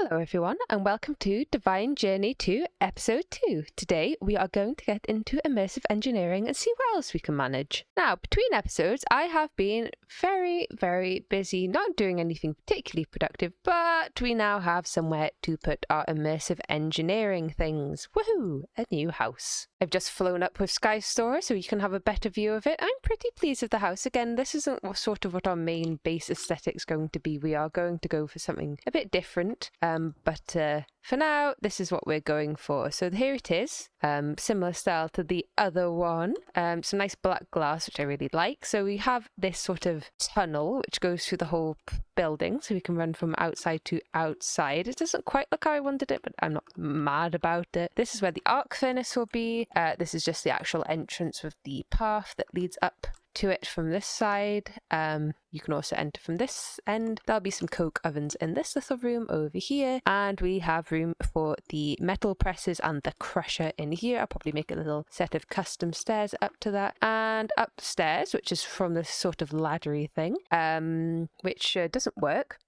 Hello everyone and welcome to Divine Journey 2 episode 2. Today we are going to get into immersive engineering and see what else we can manage. Now between episodes I have been very busy, not doing anything particularly productive, but we now have somewhere to put our immersive engineering things. Woohoo! A new house. I've just flown up with Skystore so you can have a better view of it. I'm pretty pleased with the house. Again, this isn't sort of what our main base aesthetic's going to be. We are going to go for something a bit different. But for now, this is what we're going for. So here it is, similar style to the other one. Some nice black glass, which I really like. So we have this sort of tunnel, which goes through the whole building, so we can run from outside to outside. It doesn't quite look how I wanted it, but I'm not mad about it. This is where the arc furnace will be. This is just the actual entrance with the path that leads up to it from this side. You can also enter from this end. There'll be some coke ovens in this little room over here, and we have room for the metal presses and the crusher in here. I'll probably make a little set of custom stairs up to that, and upstairs, which is from this sort of laddery thing, which doesn't work.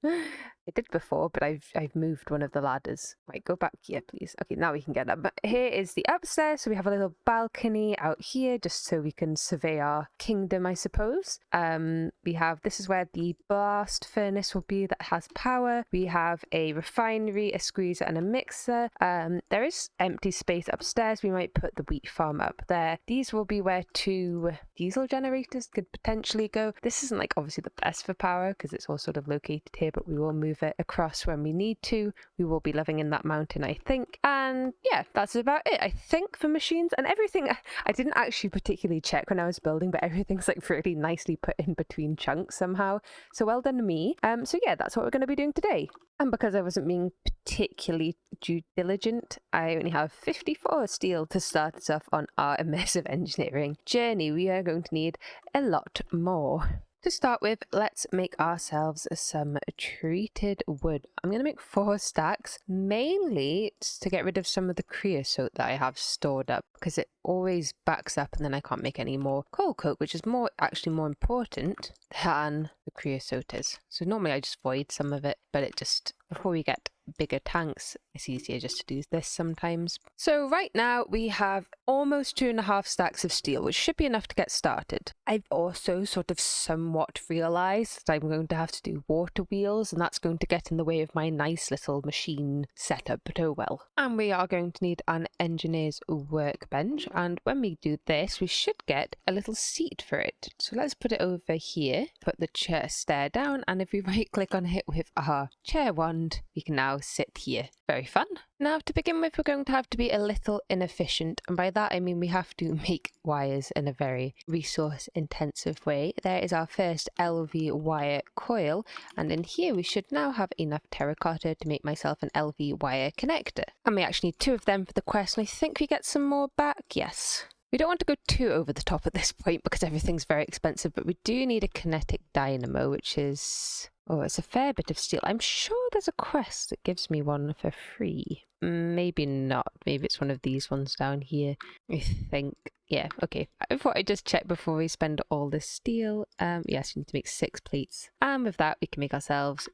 It did before, but I've moved one of the ladders. Right, go back here, please. Okay, now we can get up. But here is the upstairs, so we have a little balcony out here, just so we can survey our kingdom, I suppose. We have, this is where the blast furnace will be that has power. We have a refinery, a squeezer, and a mixer. There is empty space upstairs. We might put the wheat farm up there. These will be where 2 diesel generators could potentially go. This isn't like obviously the best for power because it's all sort of located here, but we will move it across when we need to. We will be living in that mountain, I think. And yeah, that's about it, I think, for machines and everything. I didn't actually particularly check when I was building, but everything's like really nicely put in between chunks somehow. So well done to me. So yeah, that's what we're going to be doing today. And because I wasn't being particularly due diligent, I only have 54 steel to start us off on our immersive engineering journey. We are going to need a lot more. To start with, let's make ourselves some treated wood. I'm going to make 4 stacks, mainly to get rid of some of the creosote that I have stored up, because it always backs up and then I can't make any more coal coke, which is actually more important than the creosote is. So normally I just void some of it, but it just, before we get bigger tanks, it's easier just to do this sometimes. So right now we have almost 2.5 stacks of steel, which should be enough to get started. I've also sort of somewhat realized that I'm going to have to do water wheels, and that's going to get in the way of my nice little machine setup, but oh well. And we are going to need an engineer's workbench, and when we do this we should get a little seat for it. So let's put it over here, put the chair stair down, and if we right click on it with our chair wand, we can now sit here. Very fun. Now to begin with, we're going to have to be a little inefficient, and by that I mean we have to make wires in a very resource intensive way. There is our first LV wire coil, and in here we should now have enough terracotta to make myself an LV wire connector. And we actually need 2 of them for the quest, and I think we get some more back. Yes. We don't want to go too over the top at this point because everything's very expensive, but we do need a kinetic dynamo, which is... oh, it's a fair bit of steel. I'm sure there's a quest that gives me one for free. Maybe not. Maybe it's one of these ones down here. I think. Yeah, okay. I thought I'd just check before we spend all this steel. Yes, we need to make 6 plates. And with that, we can make ourselves...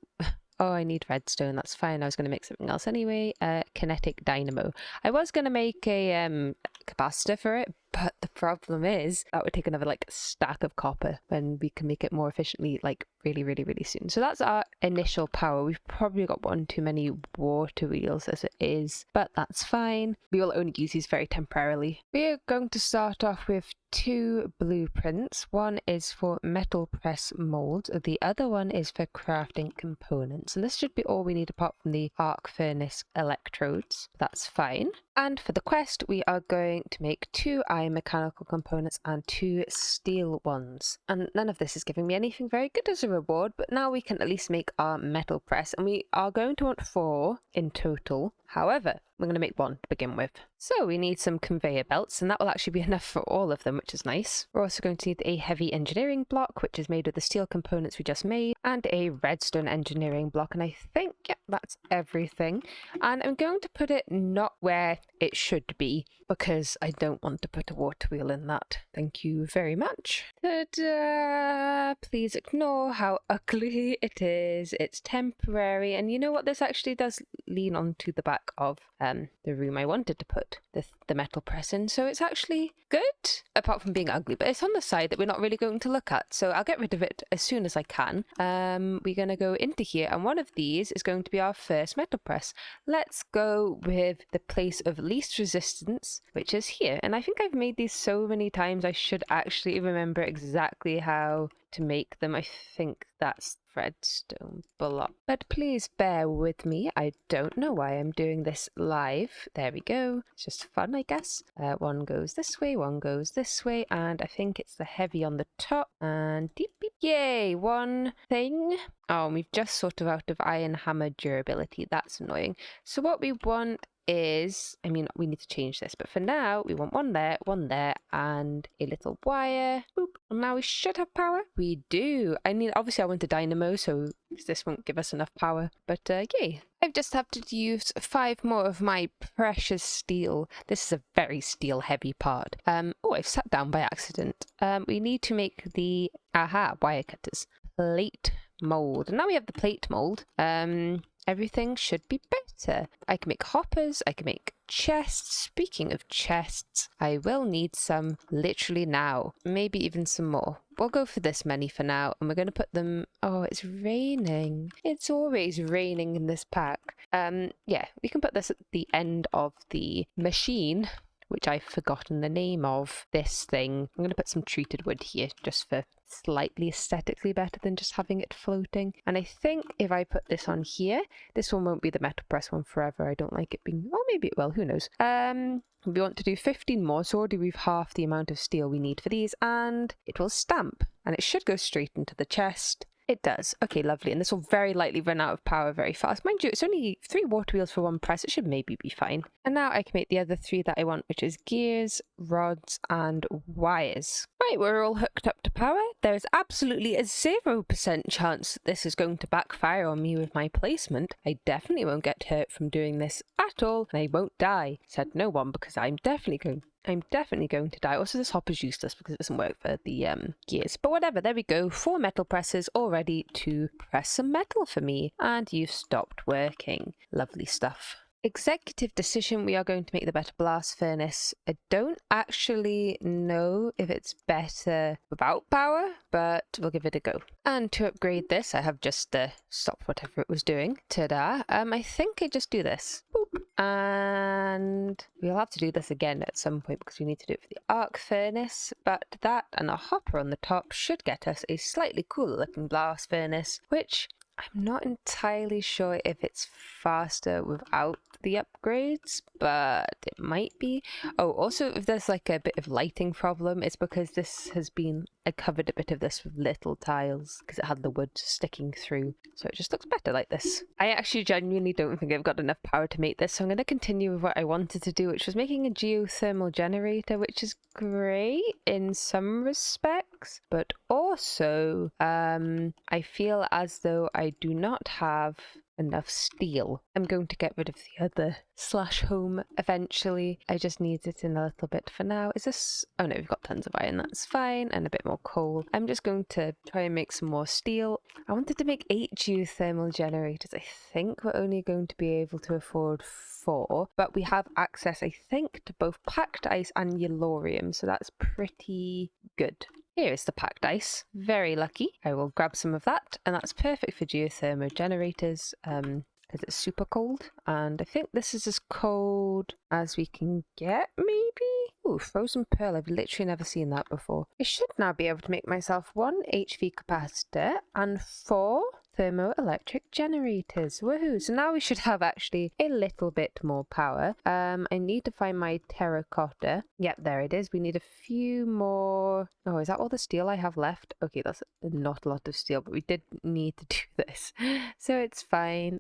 oh, I need redstone. That's fine. I was going to make something else anyway. Kinetic dynamo. I was going to make a capacitor for it, but the problem is that would take another like stack of copper when we can make it more efficiently, like really soon. So that's our initial power. We've probably got one too many water wheels as it is, but that's fine. We will only use these very temporarily. We are going to start off with 2 blueprints. One is for metal press molds, the other one is for crafting components, and this should be all we need apart from the arc furnace electrodes. That's fine. And for the quest, we are going to make 2 iron mechanical components and 2 steel ones. And none of this is giving me anything very good as a reward, but now we can at least make our metal press, and we are going to want 4 in total. However, we're going to make one to begin with. So we need some conveyor belts, and that will actually be enough for all of them, which is nice. We're also going to need a heavy engineering block, which is made of the steel components we just made, and a redstone engineering block, and I think, yeah, that's everything. And I'm going to put it not where it should be, because I don't want to put a water wheel in that. Thank you very much. Ta-da! Please ignore how ugly it is. It's temporary, and you know what? This actually does lean onto the back of the room I wanted to put the metal press in, so it's actually good, apart from being ugly, but it's on the side that we're not really going to look at, so I'll get rid of it as soon as I can. We're going to go into here, and one of these is going to be our first metal press. Let's go with the place of least resistance, which is here, and I think I've made these so many times I should actually remember exactly how to make them. I think that's redstone block, but please bear with me. I don't know why I'm doing this live. There we go. It's just fun, I guess. One goes this way, one goes this way, and I think it's the heavy on the top, and deep beep. Yay, one thing. Oh, we've just sort of out of iron hammer durability. That's annoying. So what we want is, I mean, we need to change this, but for now we want one there, and a little wire. Boop. And now we should have power. We do. I mean, obviously I want a dynamo, so this won't give us enough power, but yay. I've just had to use 5 more of my precious steel. This is a very steel heavy part. Oh, I've sat down by accident. We need to make the wire cutters plate mold, and now we have the plate mold. Everything should be better. I can make hoppers, I can make chests. Speaking of chests, I will need some literally now. Maybe even some more. We'll go for this many for now, and we're going to put them... Oh, it's raining. It's always raining in this pack. Yeah, we can put this at the end of the machine, which I've forgotten the name of. This thing. I'm going to put some treated wood here, just for slightly aesthetically better than just having it floating. And I think if I put this on here, this one won't be the metal press one forever. I don't like it being... Oh, maybe it will. Who knows? We want to do 15 more, so already we've half the amount of steel we need for these, and it will stamp. And it should go straight into the chest. It does. Okay, lovely. And this will very likely run out of power very fast. Mind you, it's only 3 water wheels for 1 press. It should maybe be fine. And now I can make the other 3 that I want, which is gears, rods, and wires. Right, we're all hooked up to power. There is absolutely a 0% chance that this is going to backfire on me with my placement. I definitely won't get hurt from doing this at all, and I won't die. Said no one, because I'm definitely going to die. Also, this hopper's useless because it doesn't work for the gears. But whatever, there we go. 4 metal presses all ready to press some metal for me. And you've stopped working. Lovely stuff. Executive decision, we are going to make the better blast furnace. I don't actually know if it's better without power, but we'll give it a go. And to upgrade this, I have just stopped whatever it was doing. Ta-da. I think I just do this. Boop. And we'll have to do this again at some point because we need to do it for the arc furnace, but that and a hopper on the top should get us a slightly cooler looking blast furnace, which I'm not entirely sure if it's faster without the upgrades, but it might be. Oh, also if there's like a bit of lighting problem, it's because this has been, I covered a bit of this with little tiles because it had the wood sticking through, so it just looks better like this. I actually genuinely don't think I've got enough power to make this, so I'm going to continue with what I wanted to do, which was making a geothermal generator, which is great in some respects, but also I feel as though I do not have enough steel. I'm going to get rid of the other slash home eventually. I just need it in a little bit for now. Is this... Oh no, we've got tons of iron, that's fine, and a bit more coal. I'm just going to try and make some more steel. I wanted to make 8 geothermal generators. I think we're only going to be able to afford 4, but we have access, I think, to both packed ice and yellorium, so that's pretty good. Here is the packed ice. Very lucky. I will grab some of that, and that's perfect for geothermal generators because it's super cold. And I think this is as cold as we can get, maybe? Ooh, frozen pearl. I've literally never seen that before. I should now be able to make myself 1 HV capacitor and 4 thermoelectric generators. Woohoo! So now we should have actually a little bit more power. I need to find my terracotta. Yep, there it is. We need a few more. Oh, is that all the steel I have left? Okay, that's not a lot of steel, but we did need to do this, so it's fine.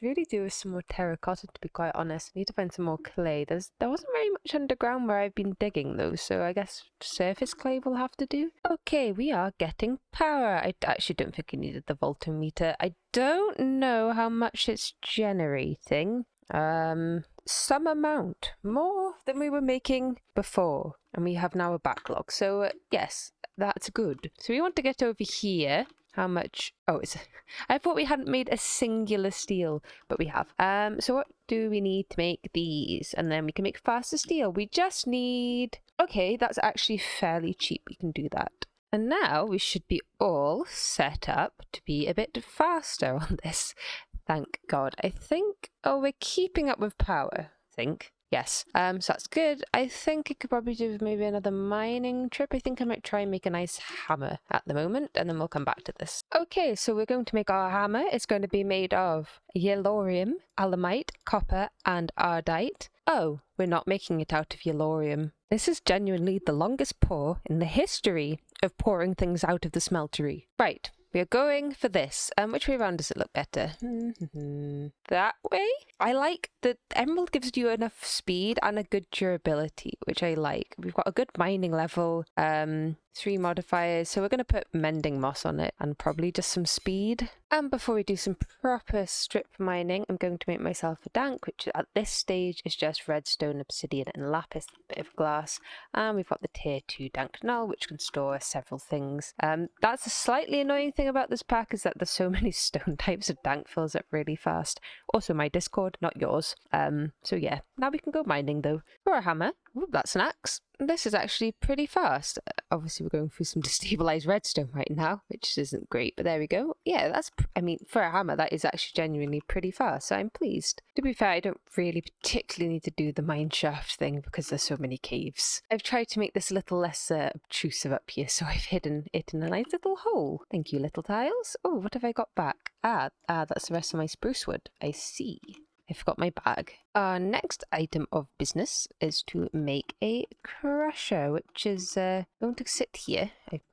really do with some more terracotta, to be quite honest. I need to find some more clay. There wasn't very much underground where I've been digging though, so I guess surface clay will have to do. Okay, we are getting power. I actually don't think I needed the voltmeter. I don't know how much it's generating. Some amount more than we were making before, and we have now a backlog. So yes, that's good. So we want to get over here. How much? Oh, I thought we hadn't made a singular steel, but we have. So what do we need to make these? And then we can make faster steel. We just need... Okay, that's actually fairly cheap. We can do that. And now we should be all set up to be a bit faster on this. Thank God. I think... Oh, we're keeping up with power, I think. Yes, so that's good. I think I could probably do maybe another mining trip. I think I might try and make a nice hammer at the moment, and then we'll come back to this. Okay, so we're going to make our hammer. It's going to be made of yellorium, alemite, copper, and ardite. Oh, we're not making it out of yellorium. This is genuinely the longest pour in the history of pouring things out of the smeltery. Right. We are going for this. Which way around does it look better? That way? I like that emerald gives you enough speed and a good durability, which I like. We've got a good mining level, 3 modifiers, so we're going to put mending moss on it and probably just some speed. And before we do some proper strip mining, I'm going to make myself a dank, which at this stage is just redstone, obsidian, and lapis, a bit of glass. And we've got the tier 2 dank null, which can store several things. That's a slightly annoying thing about this pack, is that there's so many stone types of dank fills up really fast. Also my Discord, not yours. So yeah, now we can go mining though. For a hammer, ooh, that's an axe. This is actually pretty fast. Obviously we're going through some destabilized redstone right now, which isn't great, but there we go. Yeah, I mean, for a hammer, that is actually genuinely pretty fast, so I'm pleased. To be fair, I don't really particularly need to do the mine shaft thing because there's so many caves. I've tried to make this a little less obtrusive up here, so I've hidden it in a nice little hole. Thank you, little tiles. Oh, what have I got back? That's the rest of my spruce wood. I see. I forgot my bag. Our next item of business is to make a crusher, which is going to sit here. It's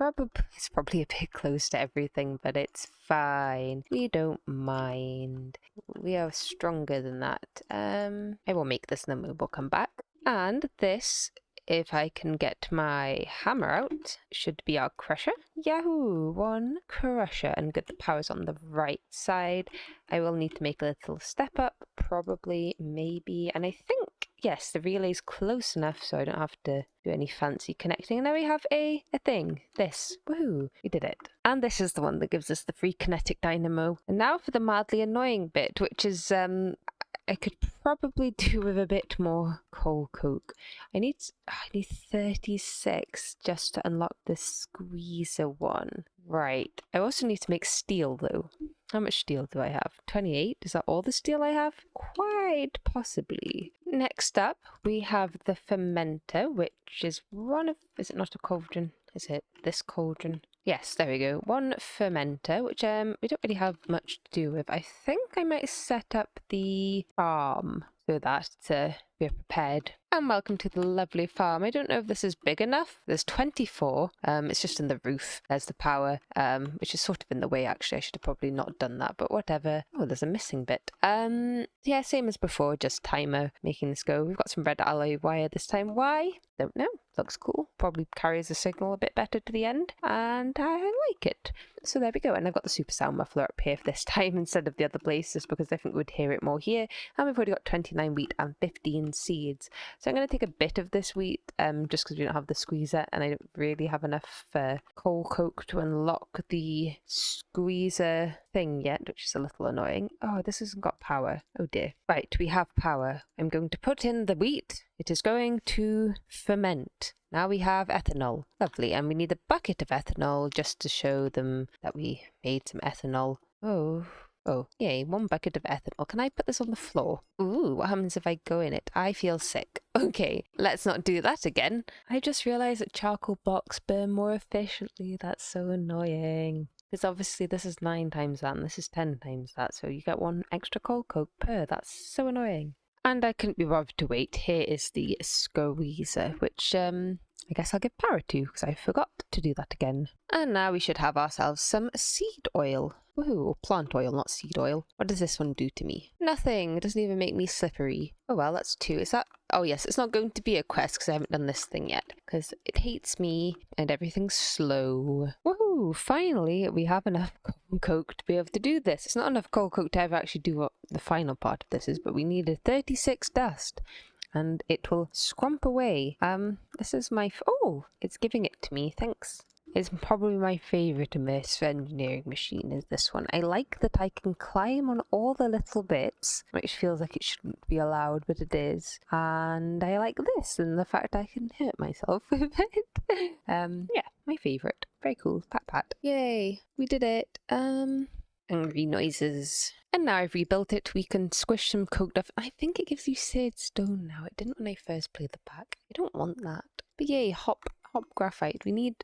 probably a bit close to everything, but it's fine. We don't mind. We are stronger than that. I will make this and then we'll come back. And this, if I can get my hammer out, should be our crusher. Yahoo! 1 crusher, and get the powers on the right side. I will need to make a little step up, probably, maybe, and I think, yes, the relay's close enough so I don't have to do any fancy connecting. And now we have a thing. This. Woohoo! We did it. And this is the one that gives us the free kinetic dynamo. And now for the madly annoying bit, which is, I could probably do with a bit more coal coke. I need 36 just to unlock the squeezer one. Right. I also need to make steel though. How much steel do I have? 28? Is that all the steel I have? Quite possibly. Next up, we have the fermenter, which is is it not a cauldron? Is it this cauldron? Yes, there we go. 1 fermenter, which we don't really have much to do with. I think I might set up the farm so that we're prepared. And welcome to the lovely farm. I don't know if this is big enough. There's 24. It's just in the roof. There's the power, which is sort of in the way actually. I should have probably not done that, but whatever. Oh, there's a missing bit. Yeah, same as before, just timer making this go. We've got some red alloy wire this time. Why? Don't know. Looks cool. Probably carries the signal a bit better to the end, and I like it. So there we go. And I've got the super sound muffler up here for this time instead of the other places because I think we'd hear it more here. And we've already got 29 wheat and 15 seeds. So I'm going to take a bit of this wheat just because we don't have the squeezer and I don't really have enough coal coke to unlock the squeezer thing yet, which is a little annoying. Oh, this hasn't got power. Oh dear. Right, we have power. I'm going to put in the wheat. It is going to ferment. Now we have ethanol. Lovely. And we need a bucket of ethanol just to show them that we made some ethanol. Oh, yay, 1 bucket of ethanol. Can I put this on the floor? Ooh, what happens if I go in it? I feel sick. Okay, let's not do that again. I just realised that charcoal blocks burn more efficiently. That's so annoying. Because obviously this is 9 times that and this is 10 times that. So you get 1 extra coal coke per. That's so annoying. And I couldn't be bothered to wait. Here is the squeezer, which I guess I'll give power to, because I forgot to do that again. And now we should have ourselves some seed oil. Woohoo, plant oil, not seed oil. What does this one do to me? Nothing. It doesn't even make me slippery. Oh well, that's 2. Is that... Oh yes, it's not going to be a quest because I haven't done this thing yet. Because it hates me and everything's slow. Woohoo, finally we have enough coal coke to be able to do this. It's not enough coal coke to ever actually do what the final part of this is, but we needed 36 dust. And it will scrump away. This is my... Oh, it's giving it to me. Thanks. It's probably my favourite immersive engineering machine is this one. I like that I can climb on all the little bits, which feels like it shouldn't be allowed, but it is. And I like this and the fact I can hurt myself with it. Yeah, my favourite. Very cool. Pat pat. Yay, we did it. Angry noises. And now I've rebuilt it, we can squish some coke duff. I think it gives you seared stone now. It didn't when I first played the pack. I don't want that. But yay, hop graphite. We need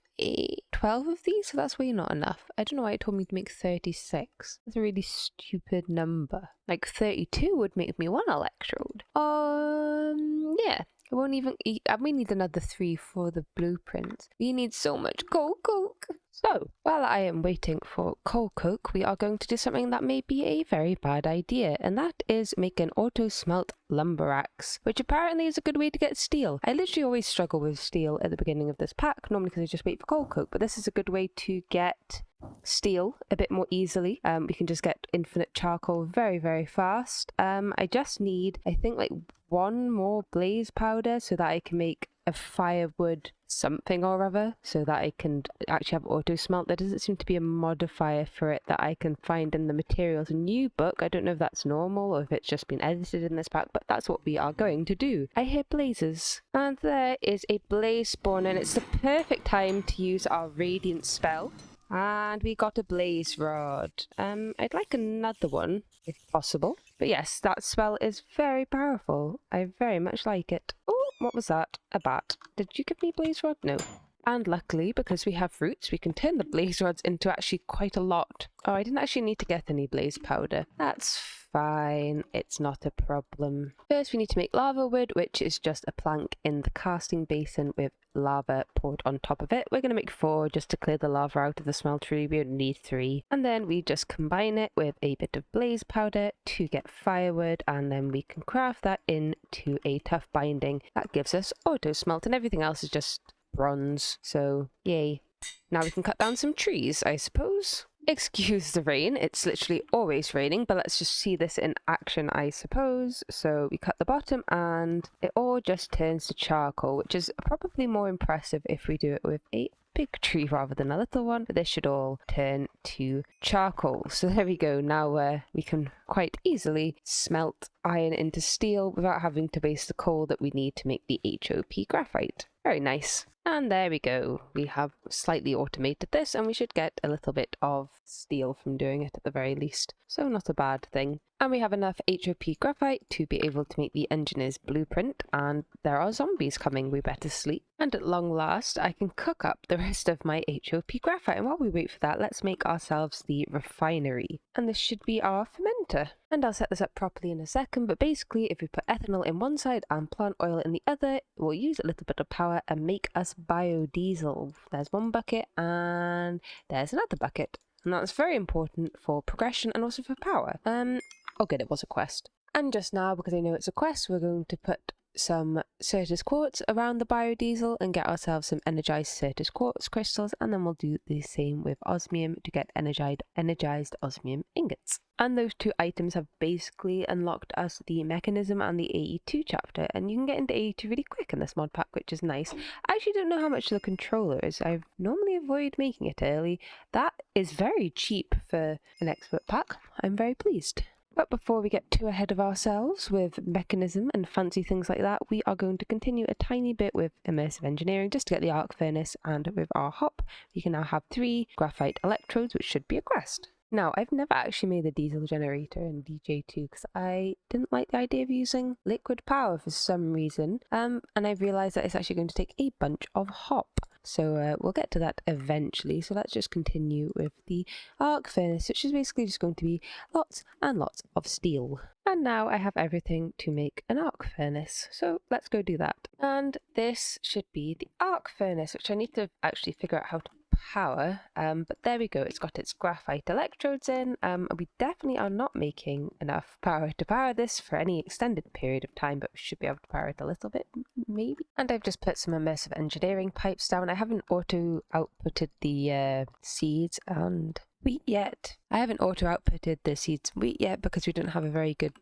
12 of these, so that's way not enough. I don't know why it told me to make 36. That's a really stupid number. Like 32 would make me 1 electrode. Yeah. I won't even eat. I may need another 3 for the blueprints. We need so much coal coke. So, while I am waiting for coal coke, we are going to do something that may be a very bad idea, and that is make an auto smelt lumber axe, which apparently is a good way to get steel. I literally always struggle with steel at the beginning of this pack, normally because I just wait for coal coke, but this is a good way to get steel a bit more easily. We can just get infinite charcoal very, very fast. I just need, I think, like 1 more blaze powder so that I can make a firewood something or other, so that I can actually have auto smelt. There doesn't seem to be a modifier for it that I can find in the materials new book. I don't know if that's normal or if it's just been edited in this pack, but that's what we are going to do. I hear blazes, and there is a blaze spawn, and it's the perfect time to use our radiant spell. And we got a blaze rod. I'd like another one, if possible. But yes, that spell is very powerful. I very much like it. Oh, what was that? A bat. Did you give me blaze rod? No. And luckily, because we have roots, we can turn the blaze rods into actually quite a lot. Oh, I didn't actually need to get any blaze powder. That's fine. It's not a problem. First, we need to make lava wood, which is just a plank in the casting basin with lava poured on top of it. We're going to make 4 just to clear the lava out of the smeltery. We only need 3. And then we just combine it with a bit of blaze powder to get firewood, and then we can craft that into a tough binding. That gives us auto smelt, and everything else is just bronze. So, yay. Now we can cut down some trees, I suppose. Excuse the rain, it's literally always raining, but let's just see this in action, I suppose. So we cut the bottom and it all just turns to charcoal, which is probably more impressive if we do it with a big tree rather than a little one, but this should all turn to charcoal. So there we go. Now we can quite easily smelt iron into steel without having to waste the coal that we need to make the HOP graphite. Very nice. And there we go. We have slightly automated this, and we should get a little bit of steel from doing it at the very least. So not a bad thing. And we have enough HOP graphite to be able to make the engineer's blueprint, and there are zombies coming. We better sleep. And at long last, I can cook up the rest of my HOP graphite. And while we wait for that, let's make ourselves the refinery. And this should be our fermenter. And I'll set this up properly in a second, but basically if we put ethanol in one side and plant oil in the other, we'll use a little bit of power and make us biodiesel. There's 1 bucket and there's another bucket. And that's very important for progression and also for power. Oh good, it was a quest. And just now, because I know it's a quest, we're going to put some Certus quartz around the biodiesel and get ourselves some energized Certus quartz crystals, and then we'll do the same with osmium to get energized osmium ingots. And those 2 items have basically unlocked us the Mekanism and the AE2 chapter, and you can get into AE2 really quick in this mod pack, which is nice. I actually don't know how much the controller is. I normally avoid making it early. That is very cheap for an expert pack. I'm very pleased. But before we get too ahead of ourselves with Mekanism and fancy things like that, we are going to continue a tiny bit with immersive engineering just to get the arc furnace, and with our hop, we can now have 3 graphite electrodes, which should be a quest. Now, I've never actually made a diesel generator in DJ2 because I didn't like the idea of using liquid power for some reason, and I realised that it's actually going to take a bunch of hop. So we'll get to that eventually. So let's just continue with the arc furnace, which is basically just going to be lots and lots of steel. And now I have everything to make an arc furnace. So let's go do that. And this should be the arc furnace, which I need to actually figure out how to power, but there we go. It's got its graphite electrodes in. We definitely are not making enough power to power this for any extended period of time, but we should be able to power it a little bit, maybe. And I've just put some immersive engineering pipes down. I haven't auto outputted the seeds and wheat yet. I haven't auto-outputted the seeds and wheat yet because we don't have a very good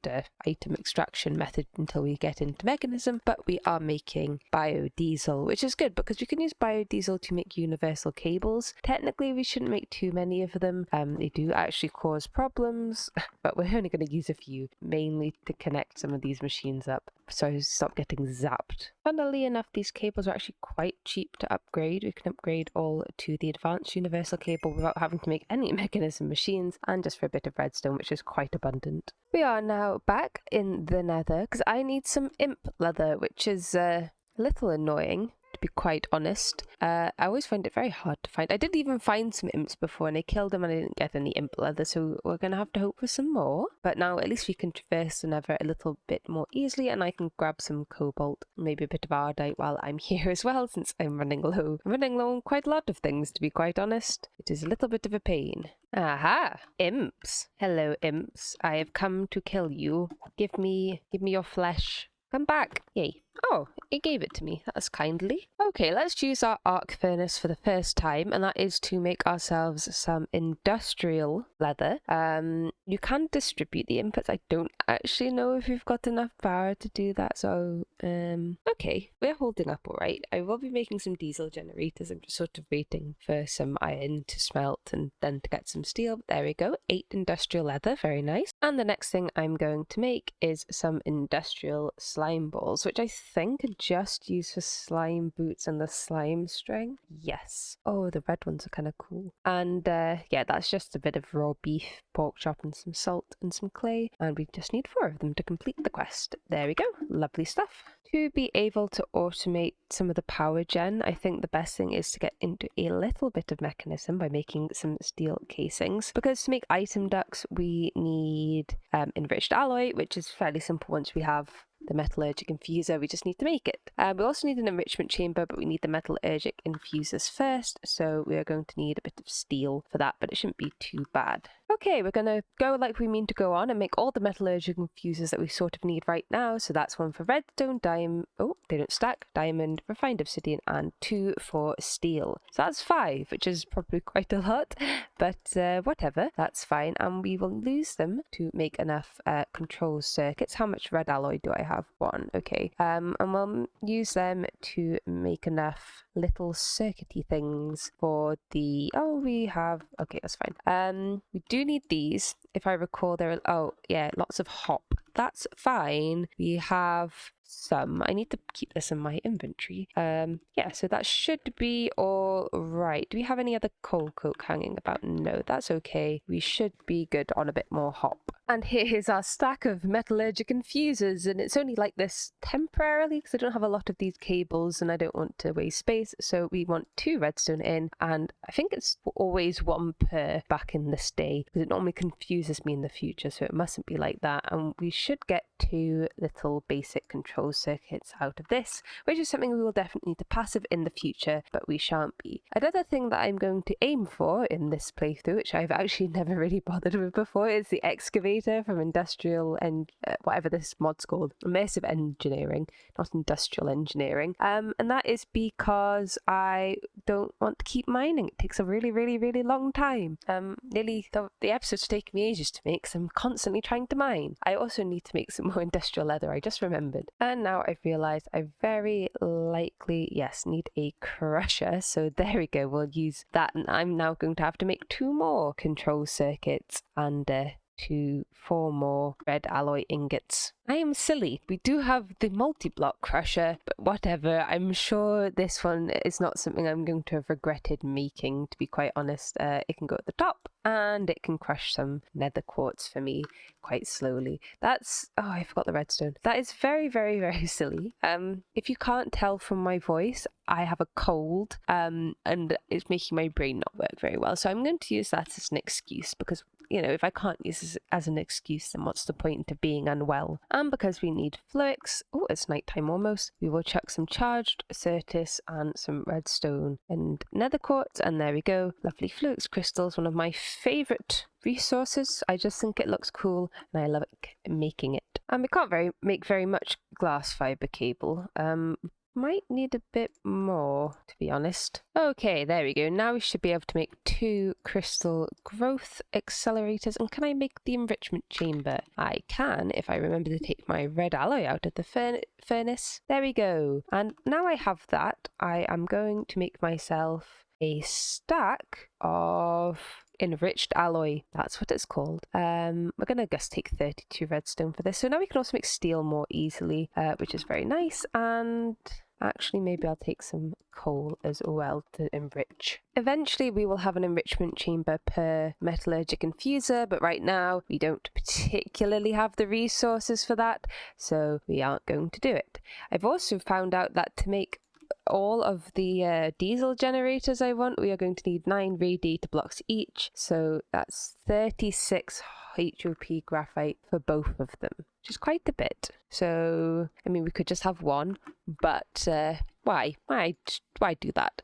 item extraction method until we get into Mekanism, but we are making biodiesel, which is good because we can use biodiesel to make universal cables. Technically, we shouldn't make too many of them. They do actually cause problems, but we're only going to use a few, mainly to connect some of these machines up so I stop getting zapped. Funnily enough, these cables are actually quite cheap to upgrade. We can upgrade all to the advanced universal cable without having to make any Mekanism machines, and just for a bit of redstone, which is quite abundant. We are now back in the nether because I need some imp leather, which is a little annoying, to be quite honest. I always find it very hard to find. I did even find some imps before and I killed them and I didn't get any imp leather, so we're going to have to hope for some more. But now at least we can traverse the nether a little bit more easily, and I can grab some cobalt, maybe a bit of ardite while I'm here as well, since I'm running low. I'm running low on quite a lot of things, to be quite honest. It is a little bit of a pain. Aha! Imps! Hello, imps. I have come to kill you. Give me your flesh. Come back. Yay. Oh, it gave it to me. That's kindly. Okay, let's use our arc furnace for the first time, and that is to make ourselves some industrial leather. You can distribute the inputs. I don't actually know if you've got enough power to do that, so okay, we're holding up all right. I will be making some diesel generators. I'm just sort of waiting for some iron to smelt and then to get some steel. But there we go, 8 industrial leather, very nice. And the next thing I'm going to make is some industrial slime balls, which I think are just used for slime boots and the slime string. Yes. Oh, the red ones are kind of cool. And yeah, that's just a bit of raw beef, pork chop and some salt and some clay. And we just need 4 of them to complete the quest. There we go. Lovely stuff. To be able to automate some of the power gen, I think the best thing is to get into a little bit of Mekanism by making some steel casings. Because to make item ducts, we need enriched alloy, which is fairly simple once we have the metallurgic infuser. We just need to make it. We also need an enrichment chamber, but we need the metallurgic infusers first, so we are going to need a bit of steel for that, but it shouldn't be too bad. Okay, we're going to go like we mean to go on and make all the metallurgic infusers that we sort of need right now. So that's 1 for redstone, diamond, oh, they don't stack, diamond, refined obsidian, and 2 for steel. So that's 5, which is probably quite a lot, but whatever, that's fine. And we will use them to make enough control circuits. How much red alloy do I have? 1, okay. And we'll use them to make enough little circuity things for the, oh, we have, okay, that's fine. We do need these. If I recall, there are, oh yeah, lots of hop. That's fine. We have some. I need to keep this in my inventory. Yeah, so that should be all right. Do we have any other coal coke hanging about? No, that's okay. We should be good on a bit more hop. And here's our stack of metallurgic infusers, and it's only like this temporarily because I don't have a lot of these cables and I don't want to waste space, so we want 2 redstone in, and I think it's always 1 per back in this day because it normally confuses me in the future, so it mustn't be like that. And we should get 2 little basic control circuits out of this, which is something we will definitely need to passive in the future, but we shan't be. Another thing that I'm going to aim for in this playthrough, which I've actually never really bothered with before, is the excavator from industrial and whatever this mod's called, immersive engineering, not industrial engineering. And that is because I don't want to keep mining. It takes a really long time. Nearly the episodes take me ages to make, so I'm constantly trying to mine. I also need to make some more industrial leather, I just remembered. And now I've realised I very likely, yes, need a crusher. So there we go, we'll use that, and I'm now going to have to make 2 more control circuits and to 4 more red alloy ingots. I am silly. We do have the multi-block crusher, but whatever. I'm sure this one is not something I'm going to have regretted making, to be quite honest. It can go at the top and it can crush some nether quartz for me quite slowly. That's... oh, I forgot the redstone. That is very, very, very silly. If you can't tell from my voice, I have a cold and it's making my brain not work very well. So I'm going to use that as an excuse because, you know, if I can't use this as an excuse, then what's the point of being unwell? And because we need flux, oh, it's nighttime almost, we will chuck some charged Certus and some redstone and nether quartz, and there we go. Lovely flux crystals, one of my favourite resources. I just think it looks cool and I love making it. And we can't make very much glass fibre cable. Might need a bit more, to be honest. Okay, there we go. Now we should be able to make 2 crystal growth accelerators. And can I make the enrichment chamber? I can, if I remember to take my red alloy out of the furnace. There we go. And now I have that, I am going to make myself a stack of enriched alloy. That's what it's called. We're gonna just take 32 redstone for this. So now we can also make steel more easily, which is very nice. And actually, maybe I'll take some coal as well to enrich. Eventually, we will have an enrichment chamber per metallurgic infuser, but right now we don't particularly have the resources for that, so we aren't going to do it. I've also found out that to make all of the diesel generators I want, we are going to need 9 radiator blocks each, so that's 36 HOP graphite for both of them, which is quite a bit. So, I mean, we could just have one, but why do that?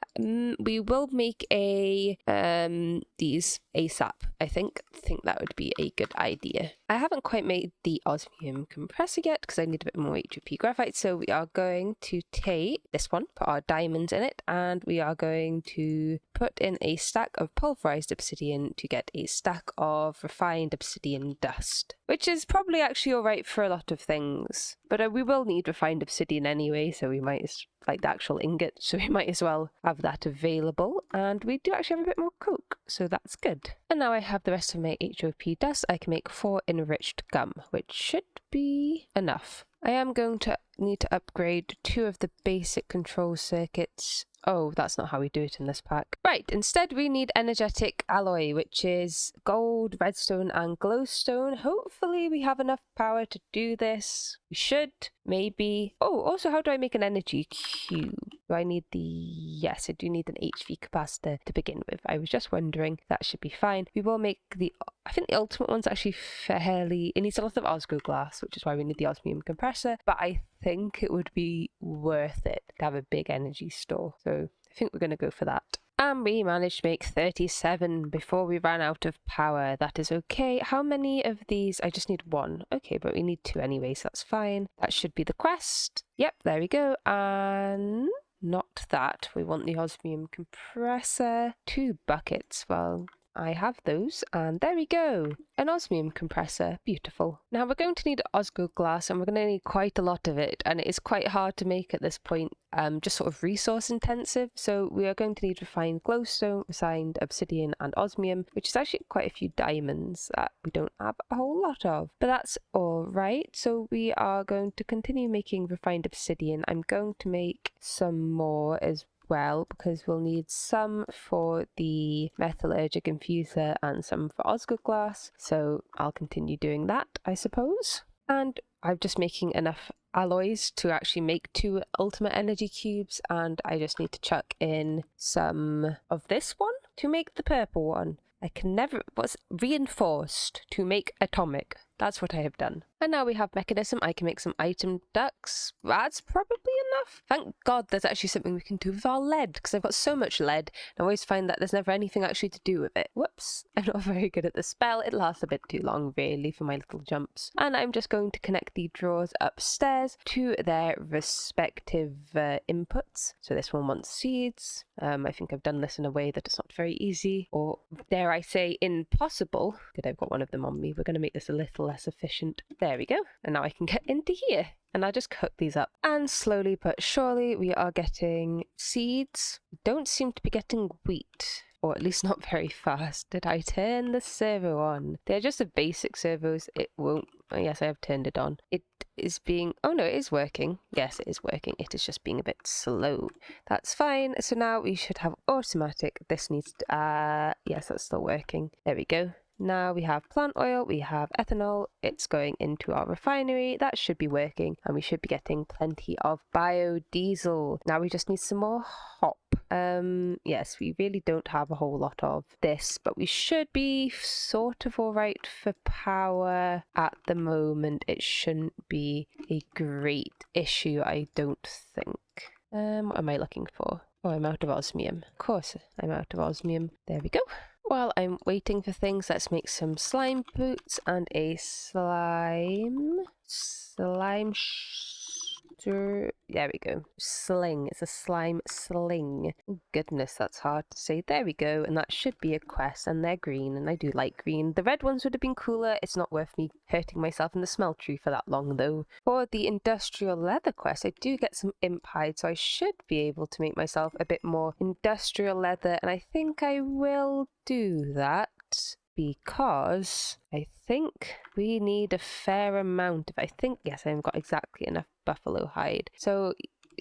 We will make these ASAP. I think that would be a good idea. I haven't quite made the osmium compressor yet because I need a bit more HOP graphite, so we are going to take this one, put our diamonds in it, and we are going to put in a stack of pulverized obsidian to get a stack of refined obsidian dust, which is probably actually alright for a lot of things, but we will need refined obsidian anyway, so we might, like the actual ingot, so we might as well have that available. And we do actually have a bit more coke, so that's good. And now I have the rest of my HOP dust. I can make 4 enriched gum, which should be enough. I am going to need to upgrade 2 of the basic control circuits. Oh, that's not how we do it in this pack. Right, instead we need energetic alloy, which is gold, redstone and glowstone. Hopefully we have enough power to do this. We should, maybe. Oh, also, how do I make an energy cube? Do I need the... yes, I do need an HV capacitor to begin with. I was just wondering. That should be fine. We will make the... I think the ultimate one's actually fairly... it needs a lot of Osgo glass, which is why we need the osmium compressor. But I think it would be worth it to have a big energy store. So I think we're going to go for that. And we managed to make 37 before we ran out of power. That is okay. How many of these? I just need 1. Okay, but we need 2 anyway, so that's fine. That should be the quest. Yep, there we go. And not that. We want the osmium compressor. 2 buckets. Well, I have those, and there we go. An osmium compressor. Beautiful. Now we're going to need Osgo glass, and we're going to need quite a lot of it, and it is quite hard to make at this point, just sort of resource intensive. So we are going to need refined glowstone, refined obsidian and osmium, which is actually quite a few diamonds that we don't have a whole lot of. But that's all right. So we are going to continue making refined obsidian. I'm going to make some more as well, because we'll need some for the metallurgic infuser and some for Osgo glass, so I'll continue doing that, I suppose. And I'm just making enough alloys to actually make 2 ultimate energy cubes, and I just need to chuck in some of this one to make the purple one. I can never... what's reinforced to make atomic. That's what I have done. And now we have mechanism. I can make some item ducts. That's probably enough. Thank God there's actually something we can do with our lead, because I've got so much lead, and I always find that there's never anything actually to do with it. Whoops. I'm not very good at the spell. It lasts a bit too long, really, for my little jumps. And I'm just going to connect the drawers upstairs to their respective inputs. So this one wants seeds. I think I've done this in a way that it's not very easy, or dare I say impossible. Good, I've got one of them on me. We're going to make this a little less efficient. There we go. And now I can get into here. And I'll just cook these up. And slowly but surely we are getting seeds. We don't seem to be getting wheat. or at least not very fast. Did I turn the servo on? They're just the basic servos. It won't. Oh, yes, I have turned it on. It is being... Oh no, it is working. Yes, it is working. It is just being a bit slow. That's fine. So now we should have automatic. This needs to... yes, that's still working. There we go. Now we have plant oil, we have ethanol, it's going into our refinery, that should be working, and we should be getting plenty of biodiesel. Now we just need some more hop. Yes, we really don't have a whole lot of this, but we should be sort of alright for power at the moment. It shouldn't be a great issue, I don't think. What am I looking for? Oh, I'm out of osmium. Of course, I'm out of osmium. There we go. While I'm waiting for things, let's make some slime boots and a there we go. Sling. It's a slime sling. Oh goodness, that's hard to say. There we go. And that should be a quest. And they're green. And I do like green. The red ones would have been cooler. It's not worth me hurting myself in the smeltery for that long though. For the industrial leather quest, I do get some imp hide. So I should be able to make myself a bit more industrial leather. And I think I will do that, because I think we need a fair amount of, yes, I haven't got exactly enough buffalo hide. So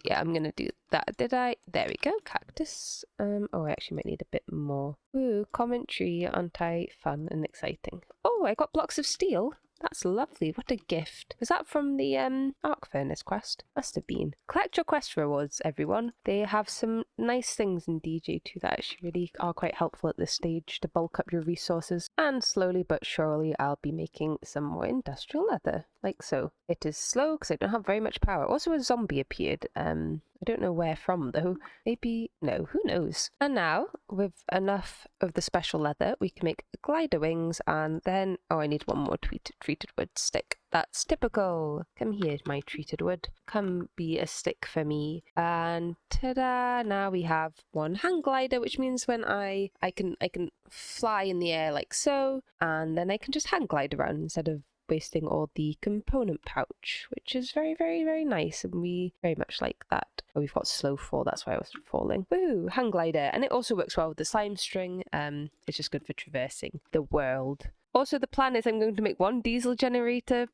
yeah, I'm gonna do that. There we go, cactus. Oh, I actually might need a bit more. Ooh, commentary, aren't I? Fun and exciting. Oh, I got blocks of steel. That's lovely. What a gift. Was that from the arc furnace quest? Must have been. Collect your quest rewards, everyone. They have some nice things in DJ2 that actually really are quite helpful at this stage to bulk up your resources. And slowly but surely I'll be making some more industrial leather, like so. It is slow because I don't have very much power. Also a zombie appeared. I don't know where from though. Maybe, no, who knows? And now, with enough of the special leather, we can make glider wings, and then, oh, I need one more treated wood stick. That's typical. Come here, my treated wood. Come be a stick for me. And ta-da! Now we have one hang glider, which means when I can fly in the air like so, and then I can just hang glide around instead of wasting all the component pouch, which is very, very, very nice, and we very much like that. Oh, we've got slow fall, that's why I was falling. Woohoo, hang glider. And it also works well with the slime string. It's just good for traversing the world. Also, the plan is I'm going to make one diesel generator,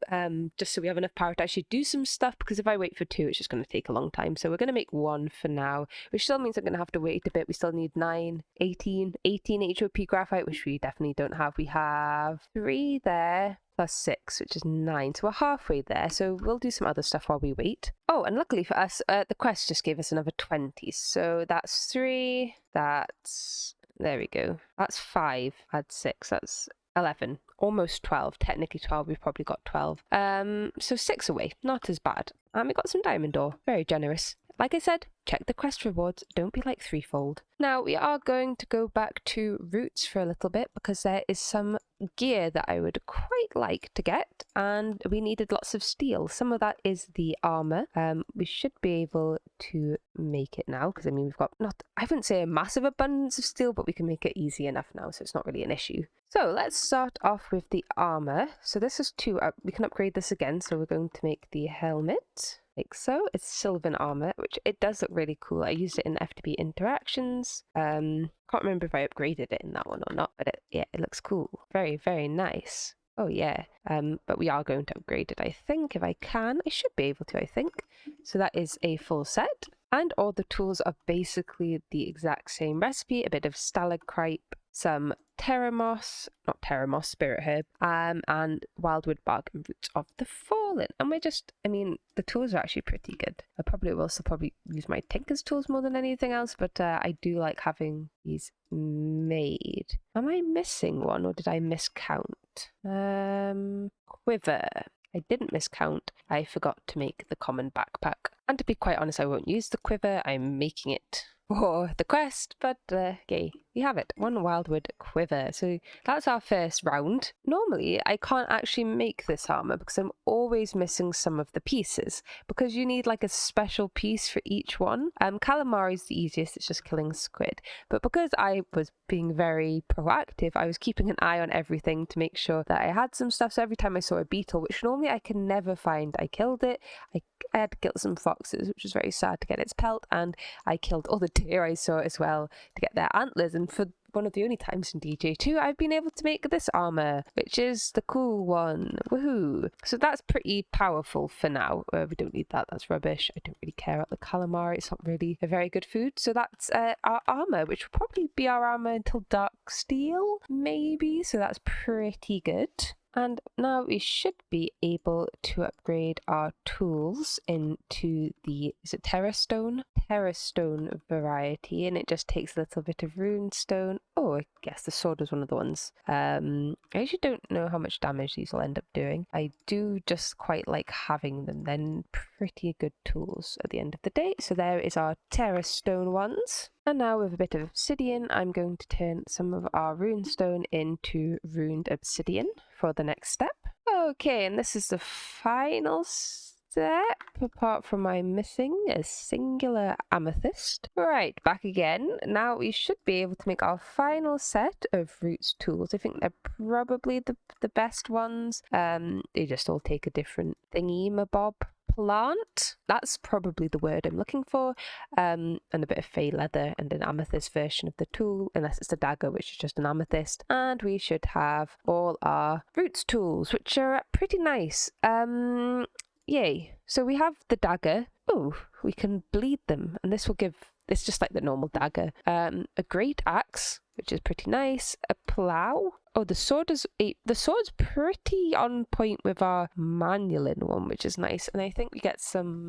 just so we have enough power to actually do some stuff, because if I wait for two, it's just going to take a long time. So we're going to make one for now, which still means I'm going to have to wait a bit. We still need 18 HOP graphite, which we definitely don't have. We have 3 there, plus 6, which is 9. So we're halfway there. So we'll do some other stuff while we wait. Oh, and luckily for us, the quest just gave us another 20. So that's 3, that's... There we go. That's 5, add 6, that's 11, almost 12, technically 12, we've probably got 12. So 6 away, not as bad. And we got some diamond ore, very generous. Like I said, check the quest rewards, don't be like threefold. Now we are going to go back to roots for a little bit, because there is some gear that I would quite like to get, and we needed lots of steel. Some of that is the armor. We should be able to make it now, because I mean we've got I wouldn't say a massive abundance of steel, but we can make it easy enough now, so it's not really an issue. So let's start off with the armor. So this is 2, we can upgrade this again, so we're going to make the helmet. Like so. It's Sylvan armor, which it does look really cool. I used it in FTP interactions. Can't remember if I upgraded it in that one or not, but it looks cool. Very, very nice. Oh yeah. But we are going to upgrade it, I think. If I can, I should be able to, I think. So that is a full set. And all the tools are basically the exact same recipe. A bit of stalagmite, some spirit herb, and wildwood bark and roots of the fallen. And we're just, I mean, the tools are actually pretty good. I probably will still use my tinker's tools more than anything else, but I do like having these made. Am I missing one, or did I miscount? Quiver. I didn't miscount. I forgot to make the common backpack. And to be quite honest, I won't use the quiver. I'm making it for the quest, but okay, we have it. One wildwood quiver. So that's our first round. Normally, I can't actually make this armor because I'm always missing some of the pieces, because you need like a special piece for each one. Calamari is the easiest, it's just killing squid. But because I was being very proactive, I was keeping an eye on everything to make sure that I had some stuff. So every time I saw a beetle, which normally I can never find, I killed it. I had to kill some foxes, which was very sad to get its pelt, and I killed all the deer I saw as well to get their antlers. And for one of the only times in DJ2 I've been able to make this armor, which is the cool one. Woohoo! So that's pretty powerful for now. We don't need that. That's rubbish. I don't really care about the calamari. It's not really a very good food. So that's our armor, which will probably be our armor until dark steel, maybe. So that's pretty good. And now we should be able to upgrade our tools into the, is it Terrastone? Terrastone variety, and it just takes a little bit of runestone. Oh, I guess the sword is one of the ones. I actually don't know how much damage these will end up doing. I do just quite like having them. Then pretty good tools at the end of the day. So there is our Terrastone ones. And now with a bit of obsidian, I'm going to turn some of our runestone into runed obsidian for the next step. Okay, and this is the final step, apart from my missing a singular amethyst. Right, back again. Now we should be able to make our final set of roots tools. I think they're probably the best ones. They just all take a different thingy-mabob. Plant, that's probably the word I'm looking for, and a bit of fey leather and an amethyst version of the tool, unless it's the dagger, which is just an amethyst. And we should have all our roots tools, which are pretty nice. Yay. So we have the dagger. Oh, we can bleed them, and this will give, it's just like the normal dagger. A great axe, which is pretty nice. A plow. Oh, the sword's pretty on point with our manulin one, which is nice. And I think we get some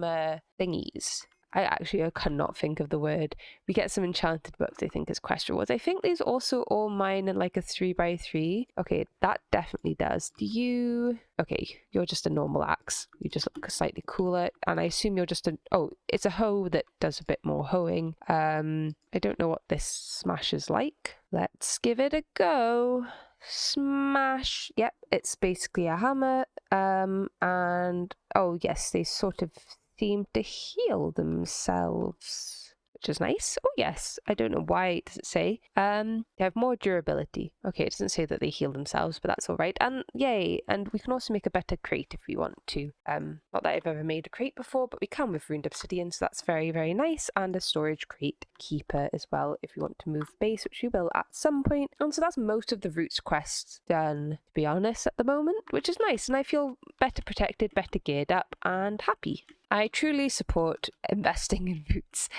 thingies. I cannot think of the word. We get some enchanted books, I think, as quest rewards. I think these also all mine in like a 3x3. Okay, that definitely does. Do you... Okay, you're just a normal axe. You just look slightly cooler. And I assume you're just oh, it's a hoe that does a bit more hoeing. I don't know what this smash is like. Let's give it a go. Smash. Yep, it's basically a hammer. And oh yes, they sort of seem to heal themselves, which is nice. Oh yes, I don't know why does it say. They have more durability. Okay, it doesn't say that they heal themselves, but that's all right. And yay, and we can also make a better crate if we want to. Not that I've ever made a crate before, but we can with runed obsidian, so that's very, very nice. And a storage crate keeper as well if we want to move base, which we will at some point. And so that's most of the roots quests done, to be honest, at the moment, which is nice. And I feel better protected, better geared up, and happy. I truly support investing in roots,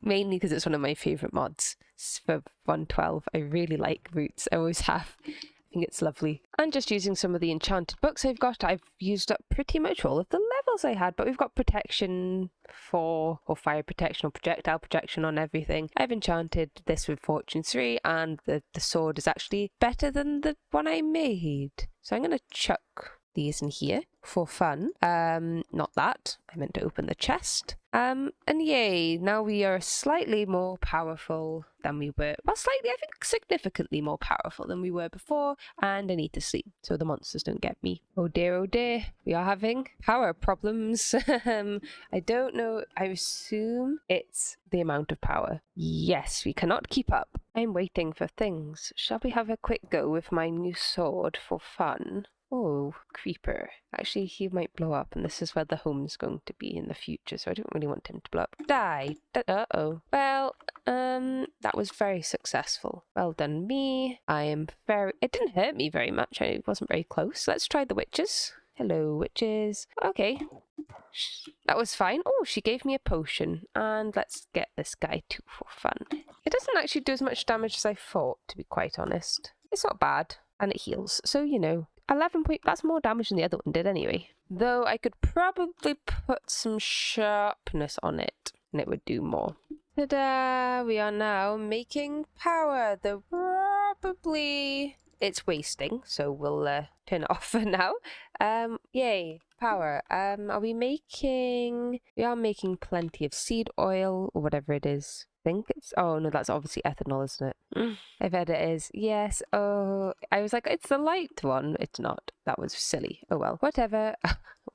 mainly because it's one of my favourite mods for 1.12. I really like roots, I always have. I think it's lovely. And just using some of the enchanted books I've got, I've used up pretty much all of the levels I had, but we've got protection or fire protection or projectile protection on everything. I've enchanted this with Fortune 3, and the sword is actually better than the one I made. So I'm going to chuck these in here for fun. Not that. I meant to open the chest. And yay, now we are slightly more powerful than we were. Well, slightly, I think significantly more powerful than we were before. And I need to sleep so the monsters don't get me. Oh dear, we are having power problems. I don't know. I assume it's the amount of power. Yes, we cannot keep up. I'm waiting for things. Shall we have a quick go with my new sword for fun? Oh, creeper. Actually, he might blow up, and this is where the home's going to be in the future, so I don't really want him to blow up. Die! Uh-oh. Well, that was very successful. Well done, me. It didn't hurt me very much. I wasn't very close. Let's try the witches. Hello, witches. Okay. That was fine. Oh, she gave me a potion. And let's get this guy too for fun. It doesn't actually do as much damage as I thought, to be quite honest. It's not bad. And it heals. So, 11 point, that's more damage than the other one did anyway. Though I could probably put some sharpness on it and it would do more. Ta-da! We are now making power. Though probably it's wasting, so we'll turn it off for now. Yay, power. We are making plenty of seed oil or whatever it is. Think it's, oh no, that's obviously ethanol, isn't it? I bet it is. Yes. Oh, I was like, it's the light one. It's not. That was silly. Oh well, whatever.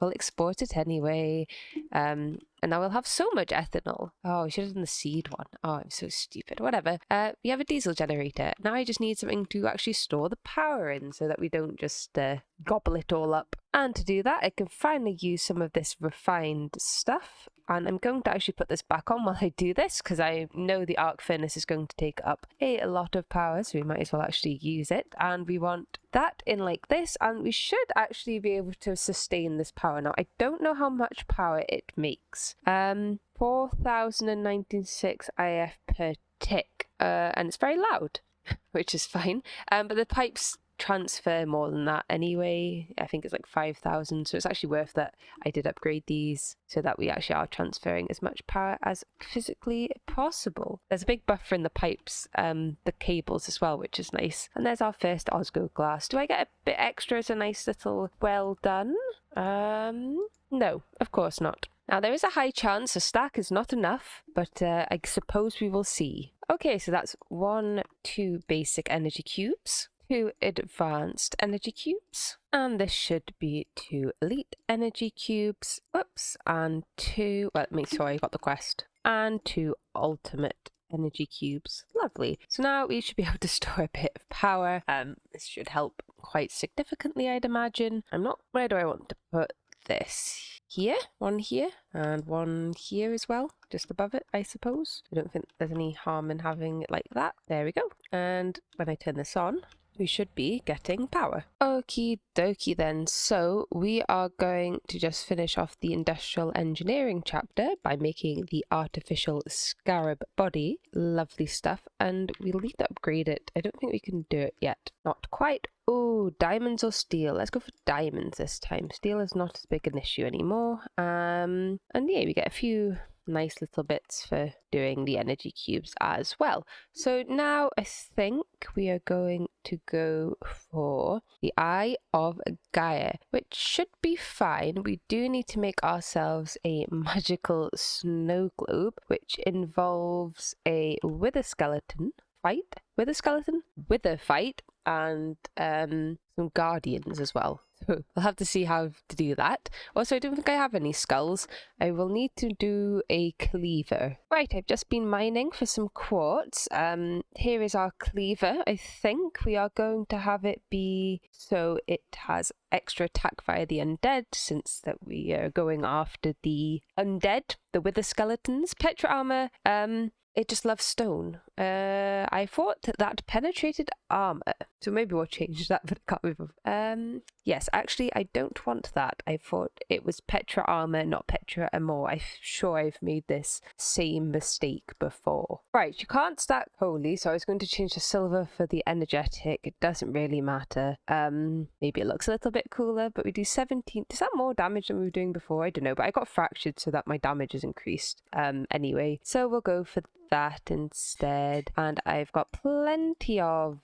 We'll export it anyway. And now we'll have so much ethanol. Oh, we should have done the seed one. Oh, I'm so stupid. Whatever. We have a diesel generator. Now I just need something to actually store the power in so that we don't just gobble it all up. And to do that, I can finally use some of this refined stuff. And I'm going to actually put this back on while I do this, because I know the arc furnace is going to take up a lot of power, so we might as well actually use it. And we want that in like this, and we should actually be able to sustain this power. Now, I don't know how much power it makes. 4096 IF per tick, and it's very loud, which is fine. But the pipes transfer more than that anyway. I think it's like 5,000, so it's actually worth that I did upgrade these so that we actually are transferring as much power as physically possible. There's a big buffer in the pipes, the cables as well, which is nice. And there's our first Osgo glass. Do I get a bit extra as a nice little well done? No, of course not. Now, there is a high chance a stack is not enough, but I suppose we will see. Okay, so that's 2 basic energy cubes, 2 advanced energy cubes, and this should be 2 elite energy cubes, whoops, and 2, well, make sure I got the quest, and 2 ultimate energy cubes. Lovely. So now we should be able to store a bit of power. This should help quite significantly, I'd imagine. Where do I want to put this? Here, one here, and one here as well, just above it, I suppose. I don't think there's any harm in having it like that. There we go. And when I turn this on, we should be getting power. Okie dokie then. So we are going to just finish off the industrial engineering chapter by making the artificial scarab body. Lovely stuff. And we'll need to upgrade it. I don't think we can do it yet. Not quite. Oh, diamonds or steel? Let's go for diamonds this time. Steel is not as big an issue anymore. And yeah, we get a few nice little bits for doing the energy cubes as well. So now I think we are going to go for the Eye of Gaia, which should be fine. We do need to make ourselves a magical snow globe, which involves a wither fight, and some guardians as well. So we'll have to see how to do that. Also, I don't think I have any skulls. I will need to do a cleaver. Right, I've just been mining for some quartz. Here is our cleaver. I think we are going to have it be so it has extra attack via the undead, since that we are going after the undead, the wither skeletons. Petra armor, it just loves stone. I thought that penetrated armor. So maybe we'll change that, but I can't remember. Yes, actually, I don't want that. I thought it was Petra armor, not Petra amor. I'm sure I've made this same mistake before. Right, you can't stack holy, so I was going to change the silver for the energetic. It doesn't really matter. Maybe it looks a little bit cooler, but we do 17. Is that more damage than we were doing before? I don't know, but I got fractured so that my damage is increased anyway. So we'll go for that instead, and I've got plenty of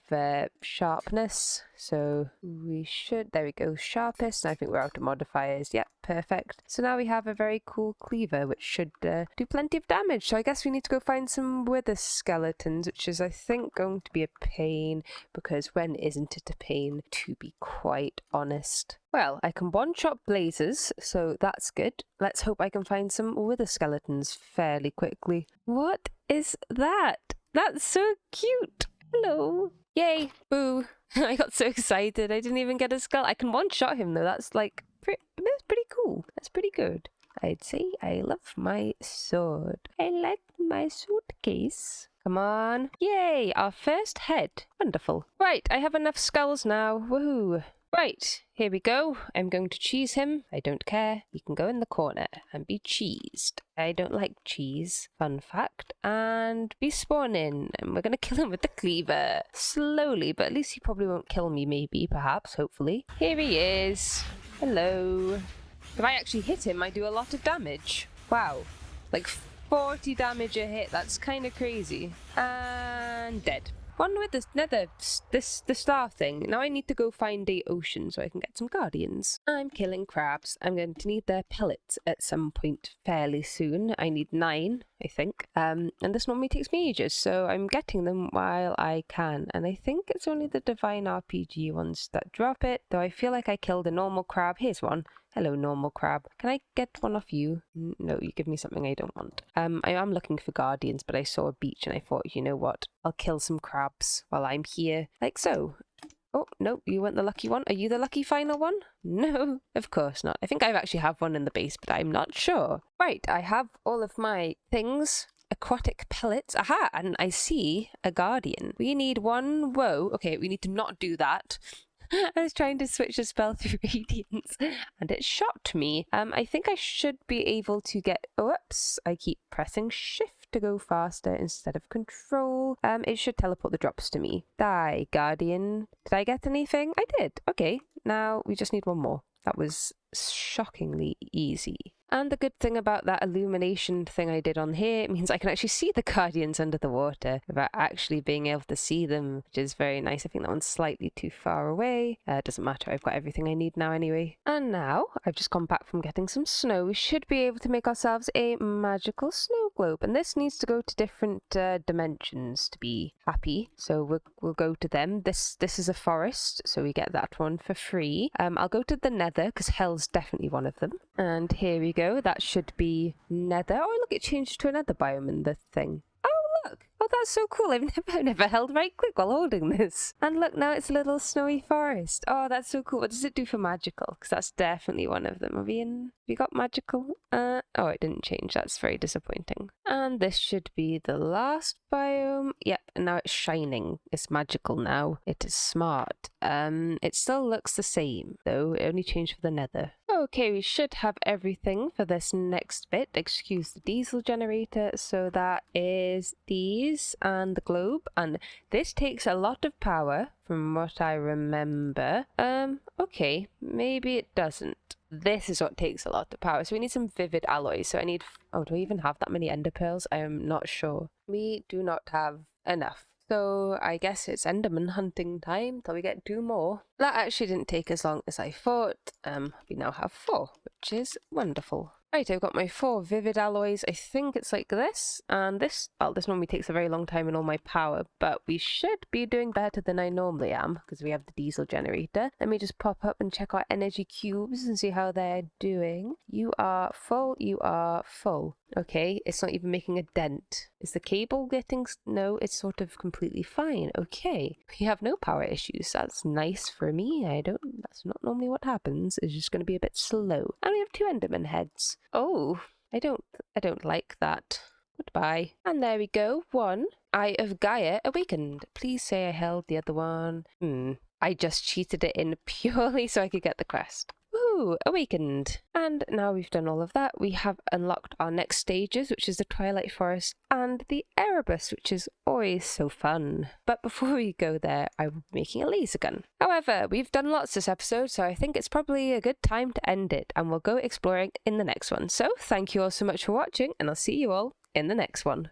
sharpness, so we should, there we go, sharpest, and I think we're out of modifiers. Yep, perfect. So now we have a very cool cleaver which should do plenty of damage. So I guess we need to go find some wither skeletons, which is I think going to be a pain, because when isn't it a pain, to be quite honest? Well, I can one-shot blazes, so that's good. Let's hope I can find some wither skeletons fairly quickly. What is that? That's so cute. Hello. Yay. Boo. I got so excited. I didn't even get a skull. I can one-shot him though. That's like, that's pretty cool. That's pretty good. I'd say I love my sword. I like my suitcase. Come on. Yay. Our first head. Wonderful. Right. I have enough skulls now. Woohoo. Right, here we go. I'm going to cheese him. I don't care. He can go in the corner and be cheesed. I don't like cheese, fun fact. And be spawning. And we're going to kill him with the cleaver. Slowly, but at least he probably won't kill me, maybe, perhaps, hopefully. Here he is. Hello. If I actually hit him, I do a lot of damage. Wow. Like 40 damage a hit. That's kind of crazy. And dead. One with this nether, the star thing. Now I need to go find a ocean so I can get some guardians. I'm killing crabs. I'm going to need their pellets at some point fairly soon. I need 9, I think. And this normally takes me ages, so I'm getting them while I can. And I think it's only the Divine RPG ones that drop it, though I feel like I killed a normal crab. Here's one. Hello, normal crab. Can I get one off you? No, you give me something I don't want. I am looking for guardians, but I saw a beach and I thought, you know what? I'll kill some crabs while I'm here. Like so. Oh, no, you weren't the lucky one. Are you the lucky final one? No, of course not. I think I actually have one in the base, but I'm not sure. Right, I have all of my things. Aquatic pellets. Aha, and I see a guardian. We need one. Whoa. Okay, we need to not do that. I was trying to switch the spell through radiance and it shot me. I think I should be able to get... Whoops, I keep pressing shift to go faster instead of control. It should teleport the drops to me. Die, guardian. Did I get anything? I did. Okay, now we just need one more. That was shockingly easy. And the good thing about that illumination thing I did on here means I can actually see the guardians under the water without actually being able to see them, which is very nice. I think that one's slightly too far away. Doesn't matter, I've got everything I need now anyway. And now, I've just come back from getting some snow. We should be able to make ourselves a magical snow globe. And this needs to go to different dimensions to be happy. So we'll go to them. This is a forest, so we get that one for free. I'll go to the nether, because hell's definitely one of them. And here we go. That should be nether. Oh, look, it changed to another biome in the thing. Oh, look. Oh, that's so cool. I've never held right click while holding this. And look, now it's a little snowy forest. Oh, that's so cool. What does it do for magical? Because that's definitely one of them. Have we got magical? Oh, it didn't change. That's very disappointing. And this should be the last biome. Yep, and now it's shining. It's magical now. It is smart. It still looks the same, though. It only changed for the nether. Okay, we should have everything for this next bit. Excuse the diesel generator. So that is these and the globe. And this takes a lot of power from what I remember. Okay, maybe it doesn't. This is what takes a lot of power. So we need some vivid alloys. So I need... Oh, do I even have that many ender pearls? I am not sure. We do not have enough. So I guess it's enderman hunting time till we get 2 more. That actually didn't take as long as I thought. We now have 4, which is wonderful. Right, I've got my 4 vivid alloys. I think it's like this. And this, well, this normally takes a very long time and all my power, but we should be doing better than I normally am because we have the diesel generator. Let me just pop up and check our energy cubes and see how they're doing. You are full, you are full. Okay, it's not even making a dent. Is the cable getting... No, it's sort of completely fine. Okay, we have no power issues. That's nice for me. That's not normally what happens. It's just going to be a bit slow. And we have 2 enderman heads. Oh, I don't like that. Goodbye. And there we go. 1. Eye of Gaia awakened. Please say I held the other one. I just cheated it in purely so I could get the quest. Woohoo! Awakened. And now we've done all of that, we have unlocked our next stages, which is the Twilight Forest and the Erebus, which is always so fun. But before we go there, I will be making a laser gun. However, we've done lots this episode, so I think it's probably a good time to end it, and we'll go exploring in the next one. So, thank you all so much for watching, and I'll see you all in the next one.